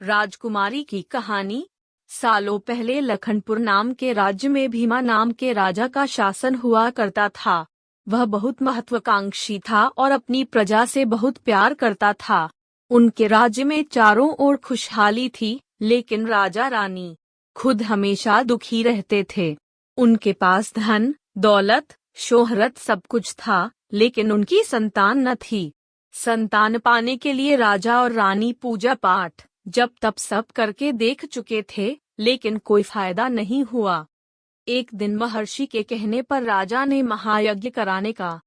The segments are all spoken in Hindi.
राजकुमारी की कहानी। सालों पहले लखनपुर नाम के राज्य में भीमा नाम के राजा का शासन हुआ करता था। वह बहुत महत्वाकांक्षी था और अपनी प्रजा से बहुत प्यार करता था। उनके राज्य में चारों ओर खुशहाली थी, लेकिन राजा रानी खुद हमेशा दुखी रहते थे। उनके पास धन, दौलत, शोहरत सब कुछ था, लेकिन उनकी संतान न थी। संतान पाने के लिए राजा और रानी पूजा पाठ जब तब सब करके देख चुके थे, लेकिन कोई फायदा नहीं हुआ। एक दिन महर्षि के कहने पर राजा ने महायज्ञ कराने का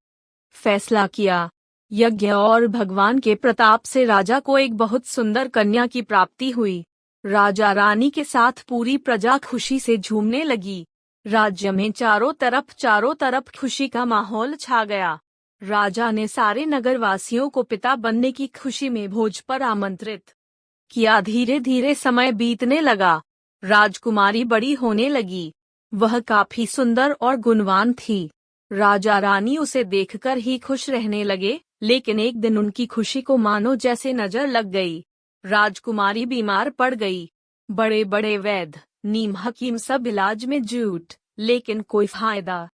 फैसला किया। यज्ञ और भगवान के प्रताप से राजा को एक बहुत सुंदर कन्या की प्राप्ति हुई। राजा रानी के साथ पूरी प्रजा खुशी से झूमने लगी। राज्य में चारों तरफ खुशी का माहौल छा गया। राजा ने सारे नगरवासियों को पिता बनने की खुशी में भोज पर आमंत्रित किया। धीरे धीरे समय बीतने लगा। राजकुमारी बड़ी होने लगी। वह काफी सुंदर और गुणवान थी। राजा रानी उसे देखकर ही खुश रहने लगे, लेकिन एक दिन उनकी खुशी को मानो जैसे नजर लग गई। राजकुमारी बीमार पड़ गई। बड़े बड़े वैद्य, नीम हकीम सब इलाज में जुट, लेकिन कोई फायदा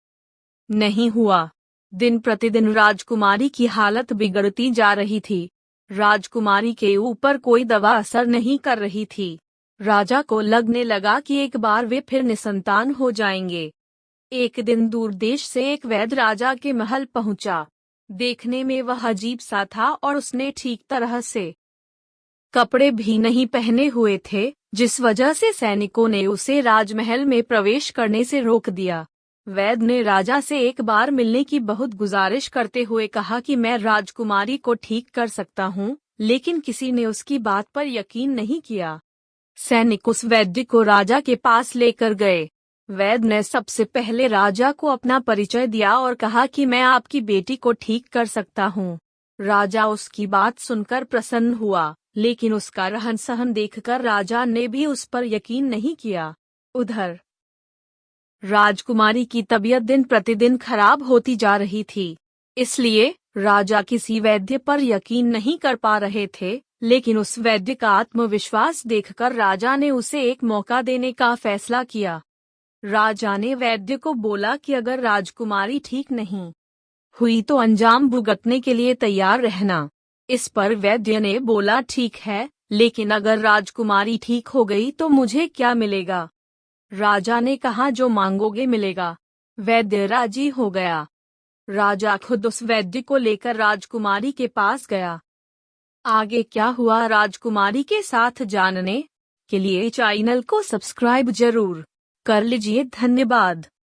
नहीं हुआ। दिन प्रतिदिन राजकुमारी की हालत बिगड़ती जा रही थी। राजकुमारी के ऊपर कोई दवा असर नहीं कर रही थी। राजा को लगने लगा कि एक बार वे फिर निसंतान हो जाएंगे। एक दिन दूर देश से एक वैद्य राजा के महल पहुंचा। देखने में वह अजीब सा था और उसने ठीक तरह से कपड़े भी नहीं पहने हुए थे, जिस वजह से सैनिकों ने उसे राजमहल में प्रवेश करने से रोक दिया। वैद्य ने राजा से एक बार मिलने की बहुत गुजारिश करते हुए कहा कि मैं राजकुमारी को ठीक कर सकता हूँ, लेकिन किसी ने उसकी बात पर यकीन नहीं किया। सैनिक उस वैद्य को राजा के पास लेकर गए। वैद्य ने सबसे पहले राजा को अपना परिचय दिया और कहा कि मैं आपकी बेटी को ठीक कर सकता हूँ। राजा उसकी बात सुनकर प्रसन्न हुआ, लेकिन उसका रहन सहन देखकर राजा ने भी उस पर यकीन नहीं किया। उधर राजकुमारी की तबीयत दिन प्रतिदिन खराब होती जा रही थी। इसलिए राजा किसी वैद्य पर यकीन नहीं कर पा रहे थे, लेकिन उस वैद्य का आत्मविश्वास देखकर राजा ने उसे एक मौका देने का फैसला किया। राजा ने वैद्य को बोला कि अगर राजकुमारी ठीक नहीं हुई तो अंजाम भुगतने के लिए तैयार रहना। इस पर वैद्य ने बोला ठीक है, लेकिन अगर राजकुमारी ठीक हो गई तो मुझे क्या मिलेगा? राजा ने कहा जो मांगोगे मिलेगा। वैद्य राजी हो गया। राजा खुद उस वैद्य को लेकर राजकुमारी के पास गया। आगे क्या हुआ राजकुमारी के साथ जानने के लिए चैनल को सब्सक्राइब जरूर कर लीजिए। धन्यवाद।